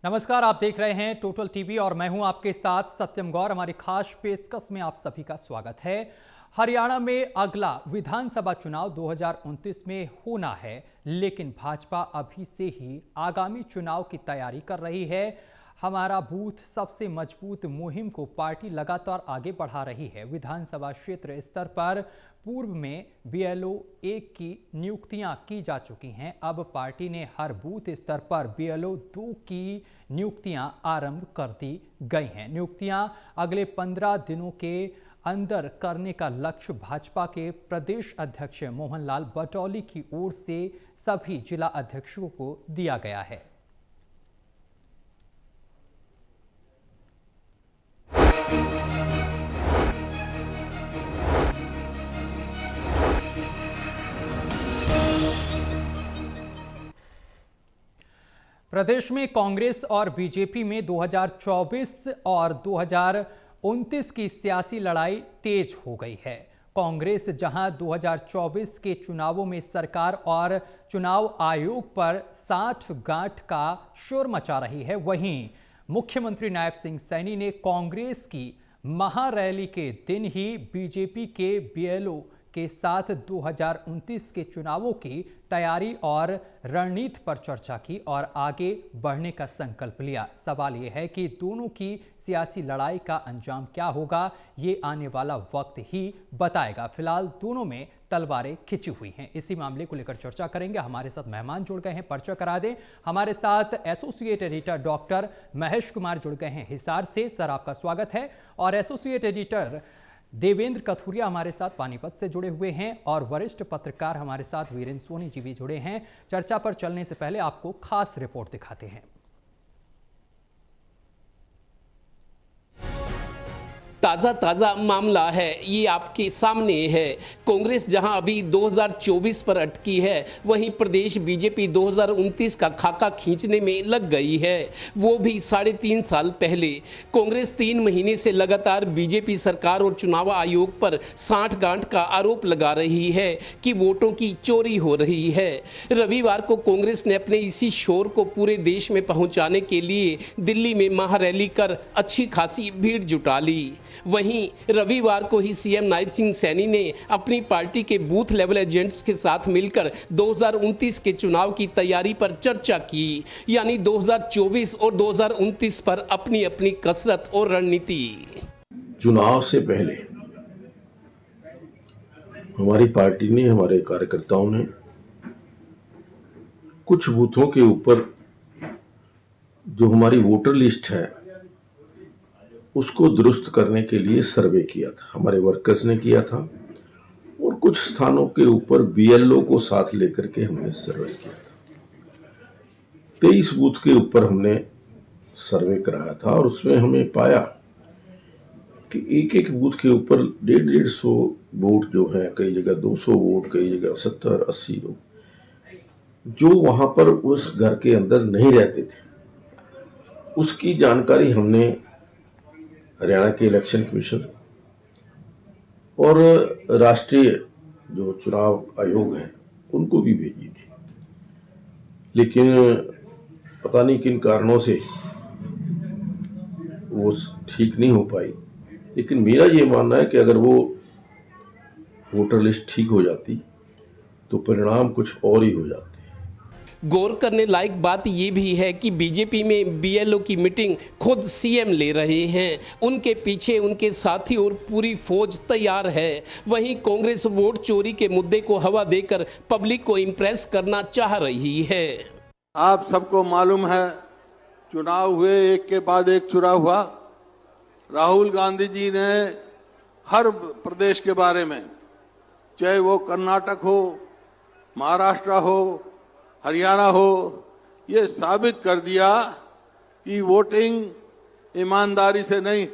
नमस्कार, आप देख रहे हैं टोटल टीवी और मैं हूं आपके साथ सत्यम गौर। हमारी खास पेशकश में आप सभी का स्वागत है। हरियाणा में अगला विधानसभा चुनाव 2029 में होना है, लेकिन भाजपा अभी से ही आगामी चुनाव की तैयारी कर रही है। हमारा बूथ सबसे मजबूत मुहिम को पार्टी लगातार आगे बढ़ा रही है। विधानसभा क्षेत्र स्तर पर पूर्व में BLO 1 की नियुक्तियां की जा चुकी हैं। अब पार्टी ने हर बूथ स्तर पर BLO 2 की नियुक्तियां आरंभ कर दी गई हैं। नियुक्तियां अगले 15 दिनों के अंदर करने का लक्ष्य भाजपा के प्रदेश अध्यक्ष मोहनलाल बटौली की ओर से सभी जिला अध्यक्षों को दिया गया है। प्रदेश में कांग्रेस और बीजेपी में 2024 और 2029 की सियासी लड़ाई तेज हो गई है। कांग्रेस जहां 2024 के चुनावों में सरकार और चुनाव आयोग पर 60 गांठ का शोर मचा रही है, वहीं मुख्यमंत्री नायब सिंह सैनी ने कांग्रेस की महारैली के दिन ही बीजेपी के BLO के साथ 2029 के चुनावों की तैयारी और रणनीति पर चर्चा की और आगे बढ़ने का संकल्प लिया। सवाल यह है कि दोनों की सियासी लड़ाई का अंजाम क्या होगा, ये आने वाला वक्त ही बताएगा। फिलहाल दोनों में तलवारें खिंची हुई हैं। इसी मामले को लेकर चर्चा करेंगे। हमारे साथ मेहमान जुड़ गए हैं, परिचय करा दें। हमारे साथ associate editor doctor Mahesh Kumar जुड़ गए हैं हिसार से। सर, आपका स्वागत है। और एसोसिएट एडिटर देवेंद्र कथुरिया हमारे साथ पानीपत से जुड़े हुए हैं और वरिष्ठ पत्रकार हमारे साथ वीरेंद्र सोनी जी भी जुड़े हैं। चर्चा पर चलने से पहले आपको खास रिपोर्ट दिखाते हैं। ताज़ा मामला है, ये आपके सामने है। कांग्रेस जहां अभी 2024 पर अटकी है, वहीं प्रदेश बीजेपी 2029 का खाका खींचने में लग गई है, वो भी 3.5 साल पहले। कांग्रेस 3 महीने से लगातार बीजेपी सरकार और चुनाव आयोग पर 60 गांठ का आरोप लगा रही है कि वोटों की चोरी हो रही है। रविवार को कांग्रेस ने अपने इसी शोर को पूरे देश में पहुंचाने के लिए दिल्ली में महारैली कर अच्छी खासी भीड़ जुटा ली। वहीं रविवार को ही सीएम नायब सिंह सैनी ने अपनी पार्टी के बूथ लेवल एजेंट्स के साथ मिलकर 2029 के चुनाव की तैयारी पर चर्चा की, यानी 2024 और 2029 पर अपनी अपनी कसरत और रणनीति। चुनाव से पहले हमारी पार्टी ने, हमारे कार्यकर्ताओं ने कुछ बूथों के ऊपर जो हमारी वोटर लिस्ट है उसको दुरुस्त करने के लिए सर्वे किया था। हमारे वर्कर्स ने किया था और कुछ स्थानों के ऊपर BLO को साथ लेकर के हमने सर्वे किया था। 23 बूथ के ऊपर हमने सर्वे कराया था और उसमें हमें पाया कि एक बूथ के ऊपर 150 वोट जो है, कई जगह 200 वोट, कई जगह 70-80 लोग जो वहां पर उस घर के अंदर नहीं रहते थे, उसकी जानकारी हमने हरियाणा के इलेक्शन कमीशन और राष्ट्रीय जो चुनाव आयोग है उनको भी भेजी थी, लेकिन पता नहीं किन कारणों से वो ठीक नहीं हो पाई। लेकिन मेरा ये मानना है कि अगर वो वोटर लिस्ट ठीक हो जाती तो परिणाम कुछ और ही हो जाते। गौर करने लायक बात यह भी है कि बीजेपी में BLO की मीटिंग खुद सीएम ले रहे हैं, उनके पीछे उनके साथी और पूरी फौज तैयार है। वहीं कांग्रेस वोट चोरी के मुद्दे को हवा देकर पब्लिक को इंप्रेस करना चाह रही है। आप सबको मालूम है, चुनाव हुए, एक के बाद एक चुनाव हुआ। राहुल गांधी जी ने हर प्रदेश के बारे में, चाहे वो कर्नाटक हो, महाराष्ट्र हो, हरियाणा हो, ये साबित कर दिया कि वोटिंग ईमानदारी से नहीं।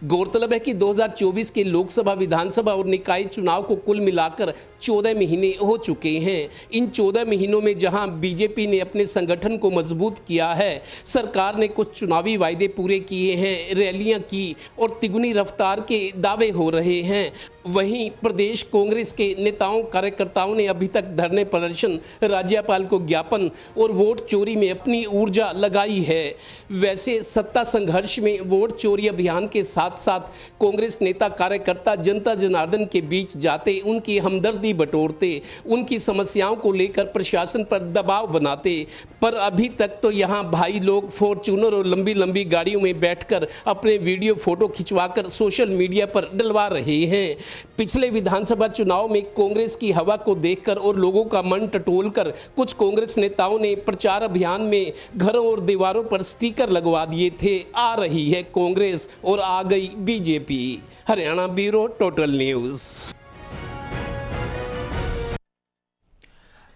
गौरतलब है कि 2024 के लोकसभा, विधानसभा और निकाय चुनाव को कुल मिलाकर 14 महीने हो चुके हैं। इन 14 महीनों में जहां बीजेपी ने अपने संगठन को मजबूत किया है, सरकार ने कुछ चुनावी वायदे पूरे किए हैं, रैलियां की और तिगुनी रफ्तार के दावे हो रहे हैं, वहीं प्रदेश कांग्रेस के नेताओं कार्यकर्ताओं ने अभी तक धरने प्रदर्शन, राज्यपाल को ज्ञापन और वोट चोरी में अपनी ऊर्जा लगाई है। वैसे सत्ता संघर्ष में वोट चोरी अभियान के साथ साथ कांग्रेस नेता कार्यकर्ता जनता जनार्दन के बीच जाते, उनकी हमदर्दी बटोरते, उनकी समस्याओं को लेकर प्रशासन पर दबाव बनाते, पर अभी तक तो यहाँ भाई लोग फॉर्च्यूनर और लंबी लंबी गाड़ियों में बैठकर अपने वीडियो फोटो खिंचवाकर सोशल मीडिया पर डलवा रहे हैं। पिछले विधानसभा चुनाव में कांग्रेस की हवा को देखकर और लोगों का मन टटोलकर कुछ कांग्रेस नेताओं ने प्रचार अभियान में घरों और दीवारों पर स्टिकर लगवा दिए थे, आ रही है कांग्रेस और आ गई BJP. Haryana bureau, total news.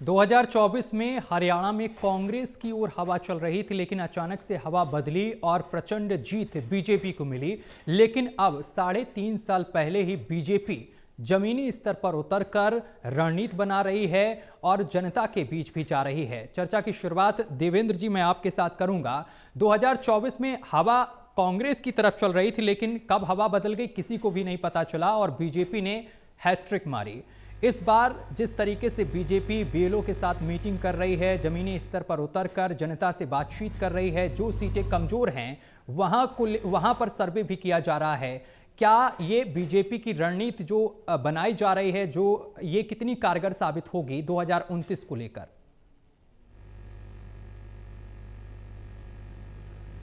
2024 में हरियाणा में कांग्रेस की ओर हवा चल रही थी, लेकिन अचानक से हवा बदली और प्रचंड जीत बीजेपी को मिली। लेकिन अब 3.5 साल पहले ही बीजेपी जमीनी स्तर पर उतरकर रणनीति बना रही है और जनता के बीच भी जा रही है। चर्चा की शुरुआत देवेंद्र जी मैं आपके साथ करूंगा। 2024 में हवा कांग्रेस की तरफ चल रही थी, लेकिन कब हवा बदल गई किसी को भी नहीं पता चला और बीजेपी ने हैट्रिक मारी। इस बार जिस तरीके से बीजेपी बीएलओ के साथ मीटिंग कर रही है, जमीनी स्तर पर उतरकर जनता से बातचीत कर रही है, जो सीटें कमजोर हैं वहां पर सर्वे भी किया जा रहा है। क्या ये बीजेपी की रणनीति जो बनाई जा रही है, जो ये कितनी कारगर साबित होगी 2029 को लेकर?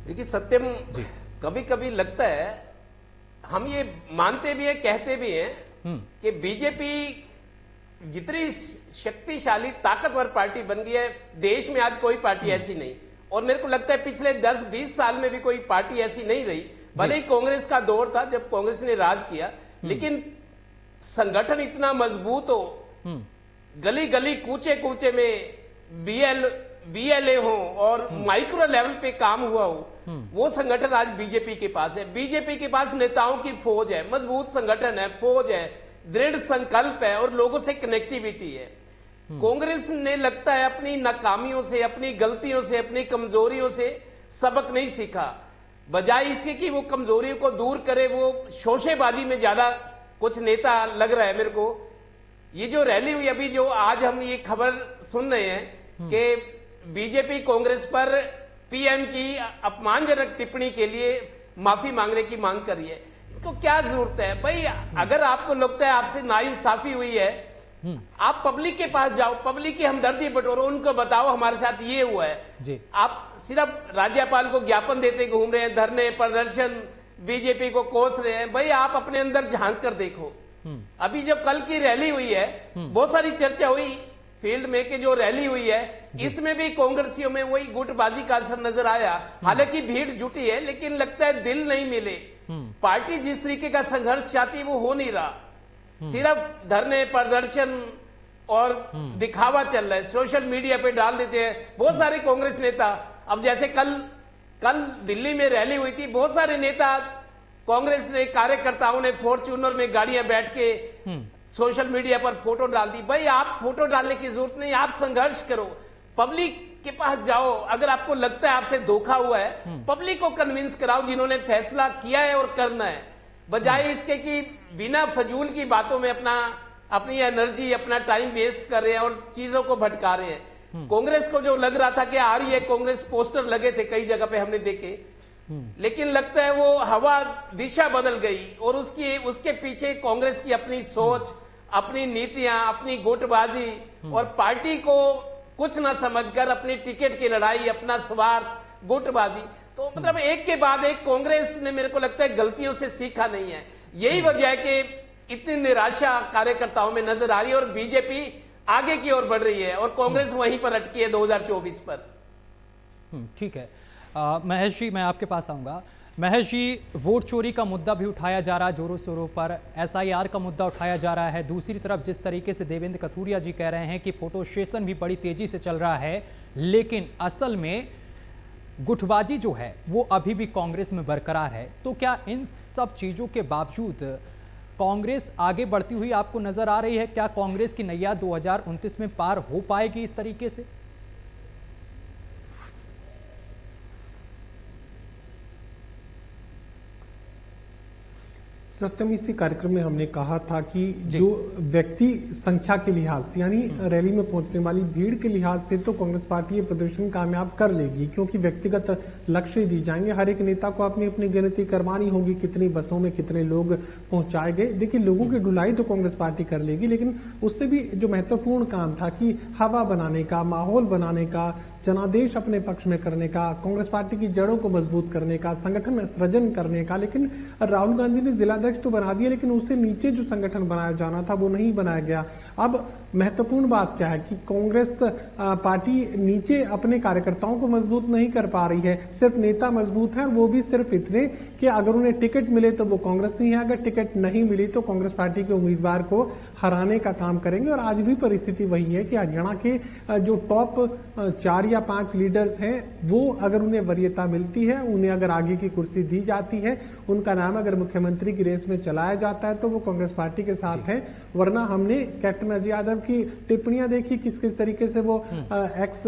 देखिए सत्यम, कभी कभी लगता है, हम ये मानते भी हैं, कहते भी हैं कि बीजेपी जितनी शक्तिशाली ताकतवर पार्टी बन गई है, देश में आज कोई पार्टी ऐसी नहीं। और मेरे को लगता है पिछले 10-20 साल में भी कोई पार्टी ऐसी नहीं रही। भले ही कांग्रेस का दौर था जब कांग्रेस ने राज किया, लेकिन संगठन इतना मजबूत हो, गली गली कूचे कूचे में बीएलए हो और माइक्रो लेवल पे काम हुआ हो, वो संगठन आज बीजेपी के पास है। बीजेपी के पास नेताओं की फौज है, मजबूत संगठन है, फौज है, दृढ़ संकल्प है और लोगों से कनेक्टिविटी है। कांग्रेस ने लगता है अपनी नाकामियों से, अपनी गलतियों से, अपनी कमजोरियों से सबक नहीं सीखा। बजाय इसके कि वो कमजोरियों को दूर करे, वो शोशेबाजी में ज्यादा कुछ नेता लग रहा है मेरे को। ये जो रैली हुई अभी, जो आज हम ये खबर सुन रहे हैं कि बीजेपी कांग्रेस पर पीएम की अपमानजनक टिप्पणी के लिए माफी मांगने की मांग कर रही है। इनको क्या जरूरत है भाई? अगर आपको लगता है आपसे नाइंसाफी हुई है, आप पब्लिक के पास जाओ, पब्लिक की हमदर्दी बटोरो, उनको बताओ हमारे साथ ये हुआ है जी। आप सिर्फ राज्यपाल को ज्ञापन देते घूम रहे हैं, धरने प्रदर्शन, बीजेपी को कोस रहे हैं। भाई आप अपने अंदर झांक कर देखो। अभी जो कल की रैली हुई है, बहुत सारी चर्चा हुई फील्ड में कि जो रैली हुई है इसमें भी कांग्रेसियों में वही गुटबाजी का असर नजर आया। हालांकि भीड़ जुटी है, लेकिन लगता है दिल नहीं मिले। पार्टी जिस तरीके का संघर्ष चाहती है वो हो नहीं रहा। सिर्फ धरने प्रदर्शन और दिखावा चल रहा है, सोशल मीडिया पे डाल देते हैं बहुत सारे कांग्रेस नेता। अब जैसे कल दिल्ली में रैली हुई थी, बहुत सारे नेता कांग्रेस ने, कार्यकर्ताओं ने फॉर्च्यूनर में गाड़ियां बैठ के सोशल मीडिया पर फोटो डाल दी। भाई आप फोटो डालने की जरूरत नहीं, आप संघर्ष करो, पब्लिक के पास जाओ। अगर आपको लगता है आपसे धोखा हुआ है, पब्लिक को कन्विंस कराओ जिन्होंने फैसला किया है और करना है, बजाय इसके कि बिना फजूल की बातों में अपनी एनर्जी, अपना टाइम वेस्ट कर रहे हैं और चीजों को भटका रहे हैं। कांग्रेस को जो लग रहा था कि आ रही है कांग्रेस, पोस्टर लगे थे कई जगह पे हमने देखे, लेकिन लगता है वो हवा दिशा बदल गई और उसके पीछे कांग्रेस की अपनी सोच, अपनी नीतियां, अपनी गुटबाजी और पार्टी को कुछ ना समझकर अपनी टिकट की लड़ाई, अपना स्वार्थ, गुटबाजी। तो मतलब एक के बाद एक कांग्रेस ने मेरे को लगता है गलतियों से सीखा नहीं है। यही वजह है कि इतनी निराशा कार्यकर्ताओं में नजर आ रही है और बीजेपी आगे की ओर बढ़ रही है और कांग्रेस वहीं पर अटकी है 2024 पर। ठीक है महेश जी, मैं आपके पास आऊंगा। महेश जी, वोट चोरी का मुद्दा भी उठाया जा रहा है जोरों शोरों पर, एसआईआर का मुद्दा उठाया जा रहा है। दूसरी तरफ जिस तरीके से देवेंद्र कथूरिया जी कह रहे हैं कि फोटो सेशन भी बड़ी तेजी से चल रहा है, लेकिन असल में गुटबाजी जो है वो अभी भी कांग्रेस में बरकरार है। तो क्या इन सब चीज़ों के बावजूद कांग्रेस आगे बढ़ती हुई आपको नजर आ रही है? क्या कांग्रेस की नैया 2029 में पार हो पाएगी इस तरीके से? सत्यम, इसी कार्यक्रम में हमने कहा था कि जो व्यक्ति संख्या के लिहाज से यानी रैली में पहुंचने वाली भीड़ के लिहाज से तो कांग्रेस पार्टी ये प्रदर्शन कामयाब कर लेगी, क्योंकि व्यक्तिगत लक्ष्य दिए जाएंगे। हर एक नेता को अपनी अपनी गिनती करवानी होगी, कितनी बसों में कितने लोग पहुंचाए गए। देखिए, लोगों की ढुलाई तो कांग्रेस पार्टी कर लेगी, लेकिन उससे भी जो महत्वपूर्ण काम था कि हवा बनाने का, माहौल बनाने का, जनादेश अपने पक्ष में करने का, कांग्रेस पार्टी की जड़ों को मजबूत करने का, संगठन सृजन करने का। लेकिन राहुल गांधी ने जिलाध्यक्ष तो बना दिया, लेकिन उससे नीचे जो संगठन बनाया जाना था वो नहीं बनाया गया। अब महत्वपूर्ण बात क्या है कि कांग्रेस पार्टी नीचे अपने कार्यकर्ताओं को मजबूत नहीं कर पा रही है। सिर्फ नेता मजबूत हैं, वो भी सिर्फ इतने कि अगर उन्हें टिकट मिले तो वो कांग्रेस ही है, अगर टिकट नहीं मिली तो कांग्रेस पार्टी के उम्मीदवार को हराने का काम करेंगे। और आज भी परिस्थिति वही है कि हरियाणा के जो टॉप 4 या 5 लीडर्स हैं, वो अगर उन्हें वरीयता मिलती है, उन्हें अगर आगे की कुर्सी दी जाती है, उनका नाम अगर मुख्यमंत्री की रेस में चलाया जाता है तो वो कांग्रेस पार्टी के साथ है। वरना हमने कैप्टन अजय यादव की टिप्पणियां देखी, किस किस तरीके से वो एक्स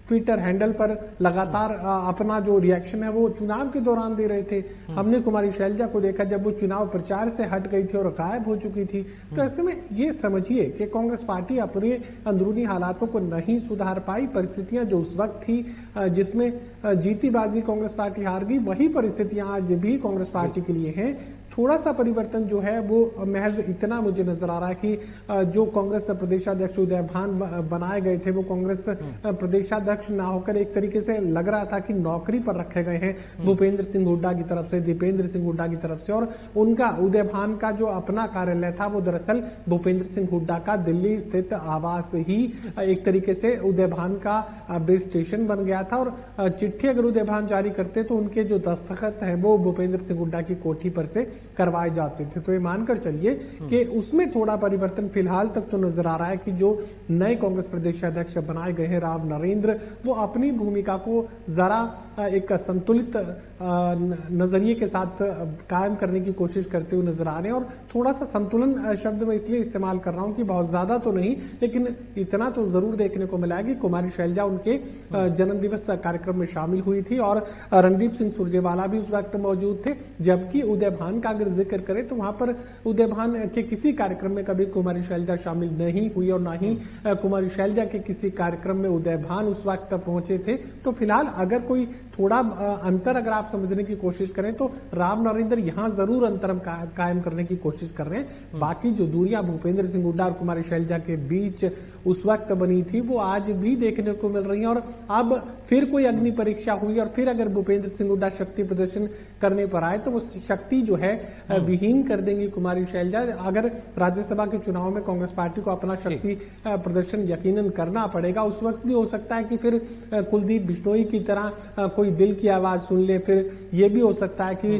ट्विटर हैंडल पर लगातार अपना जो रिएक्शन है वो चुनाव के दौरान दे रहे थे। हमने कुमारी शैलजा को देखा जब वो चुनाव प्रचार से हट गई थी और गायब हो चुकी थी। तो ऐसे में ये समझिए कि कांग्रेस पार्टी अपने अंदरूनी हालातों को नहीं सुधार पाई। परिस्थितियां जो उस वक्त थी जिसमें जीती बाजी कांग्रेस पार्टी हार गई, वही परिस्थितियां आज भी कांग्रेस पार्टी के लिए हैं। थोड़ा सा परिवर्तन जो है वो महज इतना मुझे नजर आ रहा है कि जो कांग्रेस प्रदेशाध्यक्ष उदय भान बनाए गए थे वो कांग्रेस प्रदेशाध्यक्ष ना होकर एक तरीके से लग रहा था कि नौकरी पर रखे गए हैं भूपेंद्र सिंह हुड्डा की तरफ से, दीपेंद्र सिंह हुड्डा की तरफ से। और उनका उदय भान का जो अपना कार्यालय था वो दरअसल भूपेंद्र सिंह हुड्डा का दिल्ली स्थित आवास ही एक तरीके से उदय भान का बेस स्टेशन बन गया था। और चिट्ठी अगर उदय भान जारी करते तो उनके जो दस्तखत है वो भूपेंद्र सिंह हुड्डा की कोठी पर से करवाए जाते थे। तो ये मानकर चलिए कि उसमें थोड़ा परिवर्तन फिलहाल तक तो नजर आ रहा है कि जो नए कांग्रेस प्रदेशाध्यक्ष बनाए गए हैं राव नरेंद्र, वो अपनी भूमिका को जरा एक संतुलित नजरिए के साथ कायम करने की कोशिश करते हुए नजर आ रहे हैं। और थोड़ा सा संतुलन शब्द मैं इसलिए इस्तेमाल कर रहा हूं कि बहुत ज्यादा तो नहीं, लेकिन इतना तो जरूर देखने को मिला कि कुमारी शैलजा उनके जन्मदिवस कार्यक्रम में शामिल हुई थी और रणदीप सिंह सुरजेवाला भी उस वक्त मौजूद थे। जबकि उदय भान का अगर जिक्र करें तो वहां पर उदय भान के किसी कार्यक्रम में कभी कुमारी शैलजा शामिल नहीं हुई और ना ही कुमारी शैलजा के किसी कार्यक्रम में उदय भान उस वक्त पहुंचे थे। तो फिलहाल अगर कोई थोड़ा अंतर अगर आप समझने की कोशिश करें तो राव नरेंद्र यहां जरूर अंतरम कायम करने की कोशिश कर रहे हैं। बाकी जो दूरियां भूपेंद्र सिंह हुड्डा और कुमारी शैलजा के बीच उस वक्त बनी थी वो आज भी देखने को मिल रही है। और अब फिर कोई अग्नि परीक्षा हुई और फिर अगर भूपेंद्र सिंह हुड्डा शक्ति प्रदर्शन करने पर आए तो वो शक्ति जो है विहीन कर देंगी कुमारी शैलजा। अगर राज्यसभा के चुनाव में कांग्रेस पार्टी को अपना शक्ति प्रदर्शन यकीनन करना पड़ेगा, उस वक्त भी हो सकता है कि फिर कुलदीप बिश्नोई की तरह कोई दिल की आवाज सुन ले। फिर ये भी हो सकता है कि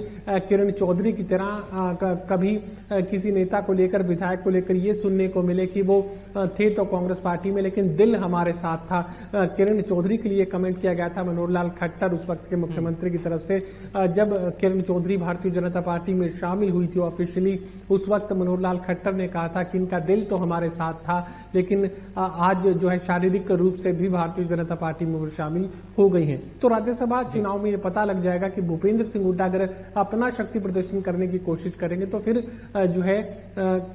किरण चौधरी की तरह कभी किसी नेता को लेकर, विधायक को लेकर ये सुनने को मिले कि वो थे तो कांग्रेस पार्टी में लेकिन दिल हमारे साथ था। किरण चौधरी के लिए कमेंट किया गया था मनोहर लाल खट्टर उस वक्त के मुख्यमंत्री की तरफ से, जब किरण चौधरी भारतीय जनता पार्टी में शामिल हुई थी ऑफिशियली, उस वक्त मनोहर लाल खट्टर ने कहा था कि इनका दिल तो हमारे साथ था लेकिन आज जो है शारीरिक रूप से भी भारतीय जनता पार्टी में वो शामिल हो गई हैं। तो राज्यसभा चुनाव में ये पता लग जाएगा कि भूपेंद्र सिंह हुड्डा अगर अपना शक्ति प्रदर्शन करने की कोशिश करेंगे तो फिर जो है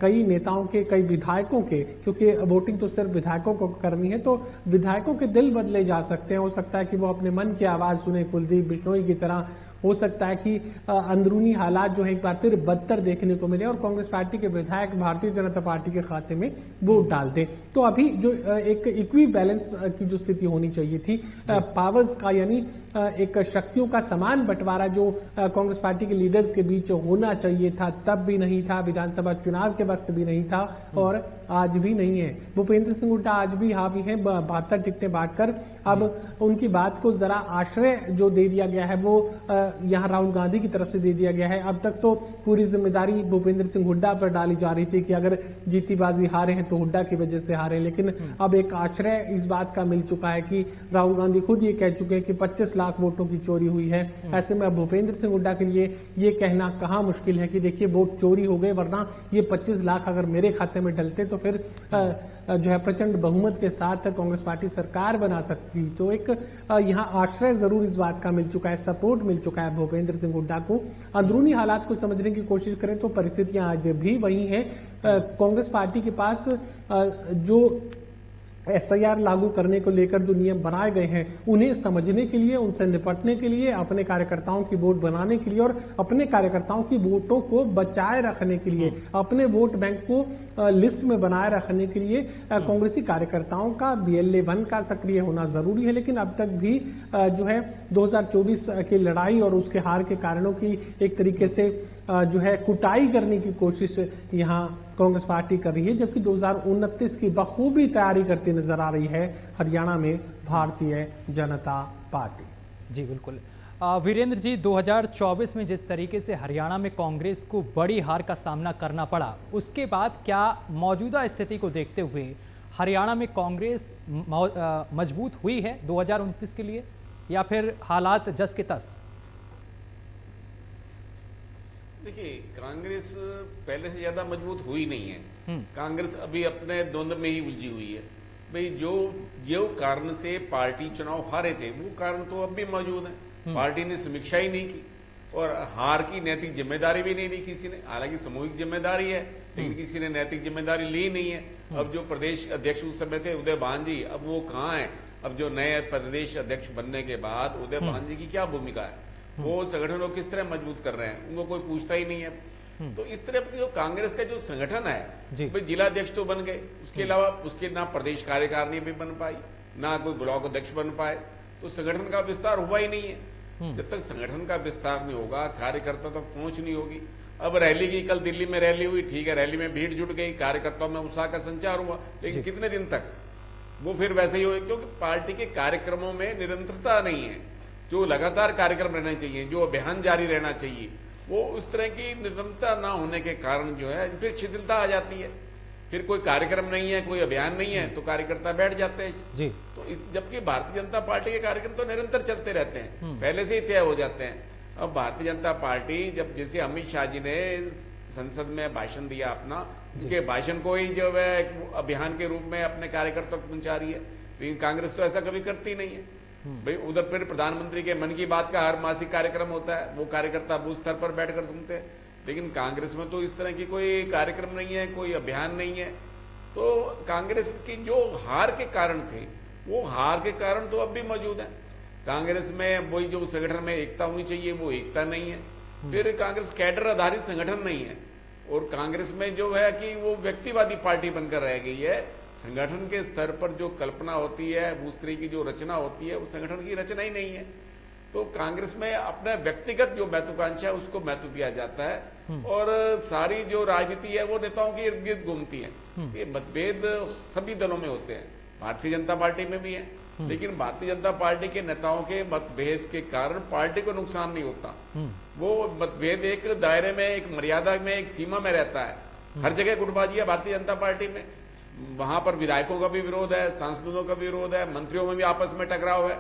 कई नेताओं के, कई विधायकों के, क्योंकि वोटिंग तो सिर्फ विधायकों को करनी है, तो विधायकों के दिल बदले जा सकते हैं। हो सकता है कि वो अपने मन की आवाज सुने कुलदीप बिश्नोई की तरह। हो सकता है कि अंदरूनी हालात जो है एक बार फिर बदतर देखने को मिले और कांग्रेस पार्टी के विधायक भारतीय जनता पार्टी के खाते में वोट डाल दे। तो अभी जो एक इक्वी बैलेंस की जो स्थिति होनी चाहिए थी पावर्स का, यानी एक शक्तियों का समान बंटवारा जो कांग्रेस पार्टी के लीडर्स के बीच होना चाहिए था, तब भी नहीं था, विधानसभा चुनाव के वक्त भी नहीं था और आज भी नहीं है। भूपेंद्र सिंह हुड्डा आज भी हावी है 72 टिकटें बांटकर। अब उनकी बात को जरा आश्रय जो दे दिया गया है वो यहाँ राहुल गांधी की तरफ से दे दिया गया है। अब तक तो पूरी जिम्मेदारी भूपेंद्र सिंह हुड्डा पर डाली जा रही थी कि अगर जीती बाजी हारे हैं तो हुड्डा की वजह से हारे, लेकिन अब एक आश्रय इस बात का मिल चुका है कि राहुल गांधी खुद ये कह चुके हैं कि 25 लाख वोटों की चोरी हुई है। ऐसे में भूपेंद्र सिंह हुड्डा के लिए ये कहना कहाँ मुश्किल है कि देखिए वोट चोरी हो गए, वरना ये 25 लाख अगर मेरे खाते में डलते तो तो फिर जो है प्रचंड बहुमत के साथ कांग्रेस पार्टी सरकार बना सकती। तो एक यहाँ आश्रय जरूर इस बात का मिल चुका है, सपोर्ट मिल चुका है भूपेंद्र सिंह हुड्डा को। अंदरूनी हालात को समझने की कोशिश करें तो परिस्थितियां आज भी वही हैं। कांग्रेस पार्टी के पास जो SIR लागू करने को लेकर जो नियम बनाए गए हैं उन्हें समझने के लिए, उनसे निपटने के लिए, अपने कार्यकर्ताओं की वोट बनाने के लिए और अपने कार्यकर्ताओं की वोटों को बचाए रखने के लिए, अपने वोट बैंक को लिस्ट में बनाए रखने के लिए कांग्रेसी कार्यकर्ताओं का BLA-1 का सक्रिय होना जरूरी है। लेकिन अब तक भी जो है 2024 की लड़ाई और उसके हार के कारणों की एक तरीके से जो है कुटाई करने की कोशिश यहाँ कांग्रेस पार्टी कर रही है, जबकि 2029 की बखूबी तैयारी करती नजर आ रही है हरियाणा में भारतीय जनता पार्टी। जी बिल्कुल। वीरेंद्र जी, 2024 में जिस तरीके से हरियाणा में कांग्रेस को बड़ी हार का सामना करना पड़ा, उसके बाद क्या मौजूदा स्थिति को देखते हुए हरियाणा में कांग्रेस मजबूत हुई है 2029 के लिए, या फिर हालात जस के तस? देखिए, कांग्रेस पहले से ज्यादा मजबूत हुई नहीं है। कांग्रेस अभी अपने द्वंद्व में ही उलझी हुई है। भाई जो कारण से पार्टी चुनाव हारे थे वो कारण तो अब भी मौजूद है। पार्टी ने समीक्षा ही नहीं की और हार की नैतिक जिम्मेदारी भी नहीं ली किसी ने। हालांकि सामूहिक जिम्मेदारी है, लेकिन किसी ने नैतिक जिम्मेदारी ली नहीं है। अब जो प्रदेश अध्यक्ष उस समय थे उदय भान जी, अब वो कहाँ है? अब जो नए प्रदेश अध्यक्ष बनने के बाद उदय भान जी की क्या भूमिका है? वो संगठन को किस तरह मजबूत कर रहे हैं, उनको कोई पूछता ही नहीं है। तो इस तरह की जो कांग्रेस का जो संगठन है, भाई जिला अध्यक्ष तो बन गए, उसके अलावा उसके ना प्रदेश कार्यकारिणी भी बन पाई, ना कोई ब्लॉक अध्यक्ष बन पाए, तो संगठन का विस्तार हुआ ही नहीं है। जब तक संगठन का विस्तार नहीं होगा, कार्यकर्ता तक पहुंच नहीं होगी। अब रैली की, कल दिल्ली में रैली हुई, ठीक है, रैली में भीड़ जुट गई, कार्यकर्ताओं में उत्साह का संचार हुआ, लेकिन कितने दिन तक वो फिर वैसे ही हो, क्योंकि पार्टी के कार्यक्रमों में निरंतरता नहीं है। जो लगातार कार्यक्रम रहना चाहिए, जो अभियान जारी रहना चाहिए, वो उस तरह की निरंतरता ना होने के कारण जो है फिर शिथिलता आ जाती है। फिर कोई कार्यक्रम नहीं है, कोई अभियान नहीं है, तो कार्यकर्ता बैठ जाते हैं जी। तो जबकि भारतीय जनता पार्टी के कार्यक्रम तो निरंतर चलते रहते हैं, पहले से ही तय हो जाते हैं। अब भारतीय जनता पार्टी जब जैसे अमित शाह जी ने संसद में भाषण दिया अपना, उसके भाषण को ही जो है अभियान के रूप में अपने कार्यकर्ताओं को पहुंचा रही है, लेकिन कांग्रेस तो ऐसा कभी करती नहीं है। भाई उधर फिर प्रधानमंत्री के मन की बात का हर मासिक कार्यक्रम होता है, वो कार्यकर्ता बूथ स्तर पर बैठकर सुनते हैं, लेकिन कांग्रेस में तो इस तरह की कोई कार्यक्रम नहीं है, कोई अभियान नहीं है। तो कांग्रेस की जो हार के कारण थे, वो हार के कारण तो अब भी मौजूद है। कांग्रेस में वही जो संगठन में एकता होनी चाहिए, वो एकता नहीं है। फिर कांग्रेस कैडर आधारित संगठन नहीं है, और कांग्रेस में जो है कि वो व्यक्तिवादी पार्टी बनकर रह गई है। संगठन के स्तर पर जो कल्पना होती है, उस तरह की जो रचना होती है, वो संगठन की रचना ही नहीं है। तो कांग्रेस में अपना व्यक्तिगत जो महत्वाकांक्षा है उसको महत्व दिया जाता है, और सारी जो राजनीति है वो नेताओं के इर्द गिर्द घूमती है। ये मतभेद सभी दलों में होते हैं, भारतीय जनता पार्टी में भी है, लेकिन भारतीय जनता पार्टी के नेताओं के मतभेद के कारण पार्टी को नुकसान नहीं होता। वो मतभेद एक दायरे में, एक मर्यादा में, एक सीमा में रहता है। हर जगह गुटबाजी है भारतीय जनता पार्टी में, वहां पर विधायकों का भी विरोध है, सांसदों का भी विरोध है, मंत्रियों में भी आपस में टकराव है,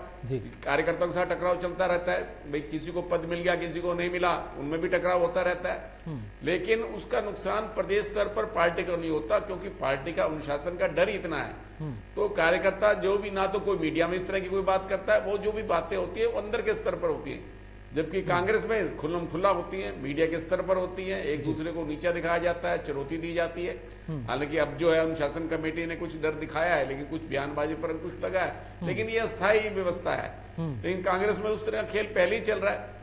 कार्यकर्ताओं के साथ टकराव चलता रहता है। भाई किसी को पद मिल गया, किसी को नहीं मिला, उनमें भी टकराव होता रहता है। लेकिन उसका नुकसान प्रदेश स्तर पर पार्टी को नहीं होता, क्योंकि पार्टी का अनुशासन का डर इतना है। तो कार्यकर्ता जो भी, ना तो कोई मीडिया में इस तरह की कोई बात करता है, वो जो भी बातें होती है वो अंदर के स्तर पर होती है, जबकि कांग्रेस में खुल्लम खुल्ला होती है, मीडिया के स्तर पर होती है, एक दूसरे को नीचा दिखाया जाता है, चुनौती दी जाती है। हालांकि अब जो है अनुशासन कमेटी ने कुछ डर दिखाया है, लेकिन कुछ बयानबाजी पर अंकुश लगा है, लेकिन ये अस्थायी व्यवस्था है। लेकिन कांग्रेस में उस तरह का खेल पहले ही चल रहा है।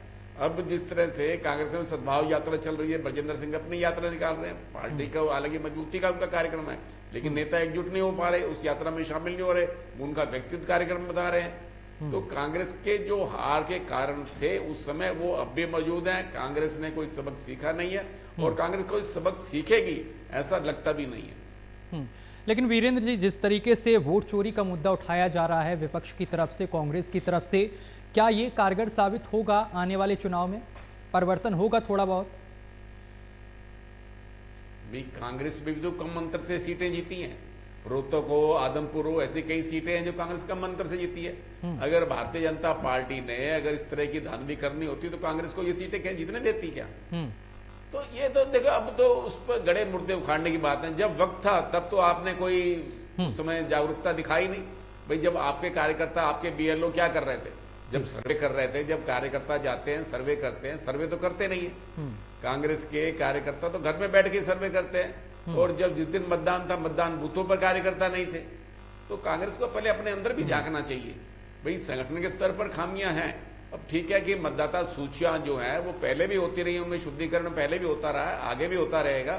अब जिस तरह से कांग्रेस में सद्भाव यात्रा चल रही है, ब्रजेंद्र सिंह अपनी यात्रा निकाल रहे हैं, पार्टी का हालांकि मजबूती का उनका कार्यक्रम है, लेकिन नेता एकजुट नहीं हो पा रहे, उस यात्रा में शामिल नहीं हो रहे, उनका व्यक्तिगत कार्यक्रम बता रहे हैं। तो कांग्रेस के जो हार के कारण थे उस समय, वो अब भी मौजूद हैं। कांग्रेस ने कोई सबक सीखा नहीं है, और कांग्रेस कोई सबक सीखेगी ऐसा लगता भी नहीं है। लेकिन वीरेंद्र जी, जिस तरीके से वोट चोरी का मुद्दा उठाया जा रहा है विपक्ष की तरफ से, कांग्रेस की तरफ से, क्या ये कारगर साबित होगा आने वाले चुनाव में? परिवर्तन होगा थोड़ा बहुत? भी कांग्रेस भी तो कम अंतर से सीटें जीती हैं, रोहतक हो, आदमपुर हो, ऐसी कई सीटें हैं जो कांग्रेस कम अंतर से जीती है। अगर भारतीय जनता पार्टी ने अगर इस तरह की धांधली करनी होती तो कांग्रेस को ये सीटें क्या जीतने देती क्या? तो ये तो देखो, अब तो उस पर गड़े मुर्दे उखाड़ने की बात है। जब वक्त था तब तो आपने कोई उस समय जागरूकता दिखाई नहीं। भाई जब आपके कार्यकर्ता, आपके बीएलओ क्या कर रहे थे, जब सर्वे कर रहे थे, जब कार्यकर्ता जाते हैं सर्वे करते हैं, सर्वे तो करते नहीं है। कांग्रेस के कार्यकर्ता तो घर में बैठ के सर्वे करते हैं। और जब जिस दिन मतदान था, मतदान बूथों पर कार्यकर्ता नहीं थे। तो कांग्रेस को पहले अपने अंदर भी झांकना चाहिए। भाई संगठन के स्तर पर खामियां हैं। अब ठीक है कि मतदाता सूचियां जो है वो पहले भी होती रही, उनमें शुद्धिकरण पहले भी होता रहा है, आगे भी होता रहेगा।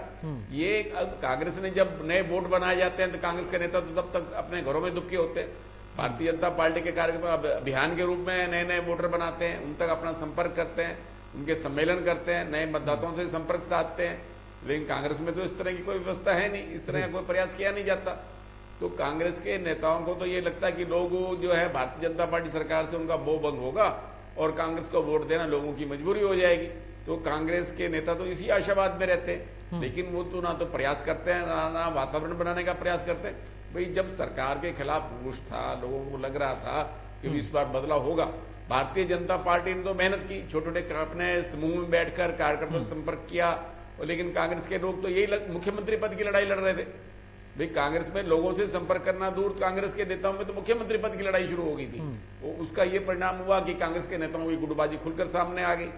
ये अब कांग्रेस ने जब नए वोट बनाए जाते हैं तो कांग्रेस के नेता तो तब तक अपने घरों में दुबके होते हैं। भारतीय जनता पार्टी के कार्यकर्ता अभियान के रूप में नए नए वोटर बनाते हैं, उन तक अपना संपर्क करते हैं, उनके सम्मेलन करते हैं, नए मतदाताओं से संपर्क साधते हैं। लेकिन कांग्रेस में तो इस तरह की कोई व्यवस्था है नहीं, इस तरह का कोई प्रयास किया नहीं जाता। तो कांग्रेस के नेताओं को तो ये लगता है कि लोग जो है भारतीय जनता पार्टी सरकार से उनका मोह भंग होगा और कांग्रेस को वोट देना लोगों की मजबूरी हो जाएगी। तो कांग्रेस के नेता तो इसी आशावाद में रहते हैं। लेकिन वो तो ना तो प्रयास करते हैं, ना वातावरण बनाने का प्रयास करते हैं। भाई जब सरकार के खिलाफ रोष था, लोगों को लग रहा था कि इस बार बदलाव होगा, भारतीय जनता पार्टी ने तो मेहनत की, छोटे छोटे अपने समूह में बैठकर कार्यकर्ताओं से संपर्क किया। लेकिन कांग्रेस के लोग तो यही मुख्यमंत्री पद की लड़ाई लड़ रहे थे। भाई कांग्रेस में लोगों से संपर्क करना दूर, कांग्रेस के नेताओं में तो मुख्यमंत्री पद की लड़ाई शुरू हो गई थी। उसका ये परिणाम हुआ कि कांग्रेस के नेताओं की गुटबाजी खुलकर सामने आ गई।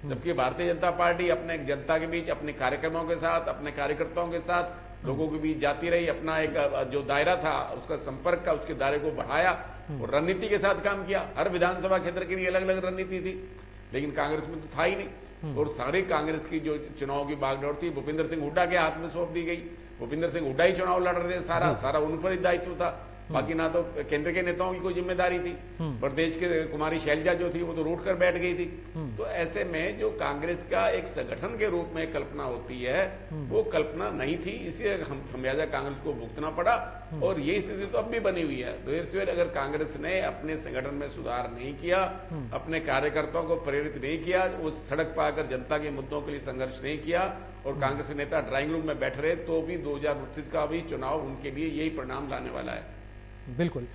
जबकि भारतीय जनता पार्टी अपने जनता के बीच, अपने कार्यक्रमों के साथ, अपने कार्यकर्ताओं के साथ लोगों के बीच जाती रही, अपना एक जो दायरा था उसका संपर्क का, उसके दायरे को बढ़ाया और रणनीति के साथ काम किया। हर विधानसभा क्षेत्र के लिए अलग अलग रणनीति थी, लेकिन कांग्रेस में तो था ही नहीं। और सारे कांग्रेस की जो चुनाव की बागडोर थी भूपिंदर सिंह हुड्डा के हाथ में सौंप दी गई। भूपिंदर सिंह हुड्डा ही चुनाव लड़ रहे थे, सारा उन पर ही दायित्व था। बाकी ना तो केंद्र के नेताओं की कोई जिम्मेदारी थी, प्रदेश के कुमारी शैलजा जो थी वो तो रूठ कर बैठ गई थी। तो ऐसे में जो कांग्रेस का एक संगठन के रूप में कल्पना होती है वो कल्पना नहीं थी, इसलिए खमियाजा कांग्रेस को भुगतना पड़ा। और ये स्थिति तो अब भी बनी हुई है। देर सवेर अगर कांग्रेस ने अपने संगठन में सुधार नहीं किया, अपने कार्यकर्ताओं को प्रेरित नहीं किया, वो सड़क पाकर जनता के मुद्दों के लिए संघर्ष नहीं किया और कांग्रेस के नेता ड्राइंग रूम में बैठ रहे, तो भी 2029 का भी चुनाव उनके लिए यही परिणाम लाने वाला है। बिल्कुल।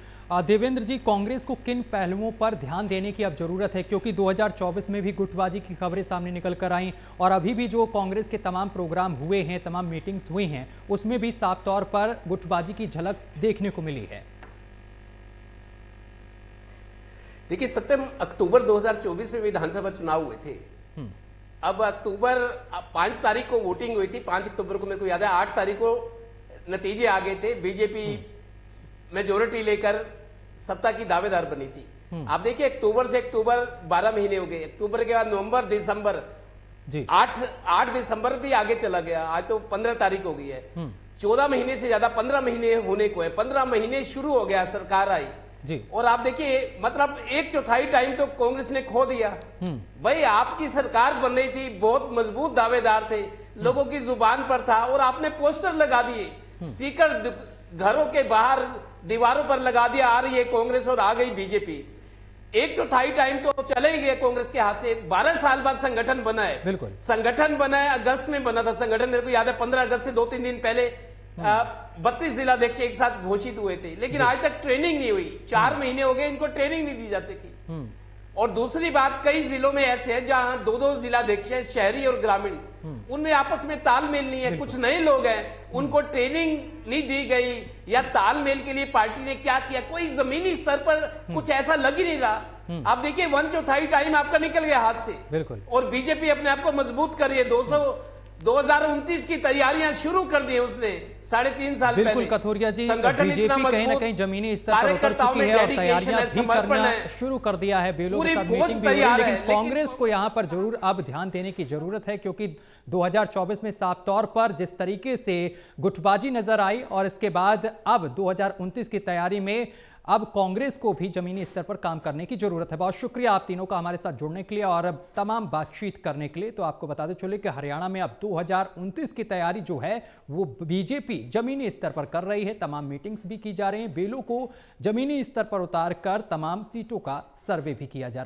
देवेंद्र जी, कांग्रेस को किन पहलुओं पर ध्यान देने की अब जरूरत है, क्योंकि 2024 में भी गुटबाजी की खबरें सामने निकल कर आई और अभी भी जो कांग्रेस के तमाम प्रोग्राम हुए हैं, तमाम मीटिंग्स हुई हैं, उसमें भी साफ तौर पर गुटबाजी की झलक देखने को मिली है। देखिए, 7 अक्टूबर 2024 में विधानसभा चुनाव हुए थे। अब अक्टूबर 5 तारीख को वोटिंग हुई थी, 5 अक्टूबर को मेरे को याद है, 8 तारीख को नतीजे आ गए थे। बीजेपी मेजोरिटी लेकर सत्ता की दावेदार बनी थी। आप देखिए, अक्टूबर से अक्टूबर 12 महीने हो गए। अक्टूबर के बाद नवंबर, दिसंबर, 8 दिसंबर भी आगे चला गया। आज तो 15 तारीख हो गई है। 14 महीने से ज्यादा 15 महीने होने को है। 15 महीने शुरू हो गया, सरकार आई जी। और आप देखिए, मतलब 1/4 टाइम तो कांग्रेस ने खो दिया। भाई आपकी सरकार बन रही थी, बहुत मजबूत दावेदार थे, लोगों की जुबान पर था और आपने पोस्टर लगा दिए, स्टिकर घरों के बाहर दीवारों पर लगा दिया, आ रही है कांग्रेस और आ गई बीजेपी। 1/4 टाइम तो चले ही गए कांग्रेस के हाथ से। 12 साल बाद संगठन बना है। बिल्कुल, संगठन बना है, अगस्त में बना था संगठन। मेरे को याद है 15 अगस्त से 2-3 दिन पहले 32 जिलाध्यक्ष एक साथ घोषित हुए थे, लेकिन आज तक ट्रेनिंग नहीं हुई। 4 महीने हो गए, इनको ट्रेनिंग नहीं दी जा सकी। और दूसरी बात, कई जिलों में ऐसे है जहां 2-2 जिलाध्यक्ष हैं, शहरी और ग्रामीण, उनमें आपस में तालमेल नहीं है। कुछ नए लोग हैं, उनको ट्रेनिंग नहीं दी गई या तालमेल के लिए पार्टी ने क्या किया, कोई जमीनी स्तर पर कुछ ऐसा लग ही नहीं रहा। आप देखिए, 1/4 टाइम आपका निकल गया हाथ से। बिल्कुल। और बीजेपी अपने आप को मजबूत कर रही है। 2029 की तैयारियां शुरू कर दी उसने 3.5 साल पहले। बिल्कुल कथोरिया जी, बीजेपी कहीं ना कहीं जमीनी स्तर पर उतर चुकी है और तैयारियां भी करना शुरू कर दिया है। बेलों के साथ मीटिंग भी हुई है, लेकिन कांग्रेस को यहां पर जरूर अब ध्यान देने की जरूरत है, क्योंकि 2024 में साफ तौर पर जिस तरीके से गुटबाजी नजर आई और इसके बाद अब 2029 की तैयारी में अब कांग्रेस को भी जमीनी स्तर पर काम करने की जरूरत है। बहुत शुक्रिया आप तीनों का हमारे साथ जुड़ने के लिए और अब तमाम बातचीत करने के लिए। तो आपको बताते चले कि हरियाणा में अब 2029 की तैयारी जो है वो बीजेपी जमीनी स्तर पर कर रही है। तमाम मीटिंग्स भी की जा रही हैं, बेलों को जमीनी स्तर पर उतार कर तमाम सीटों का सर्वे भी किया जा रहा है।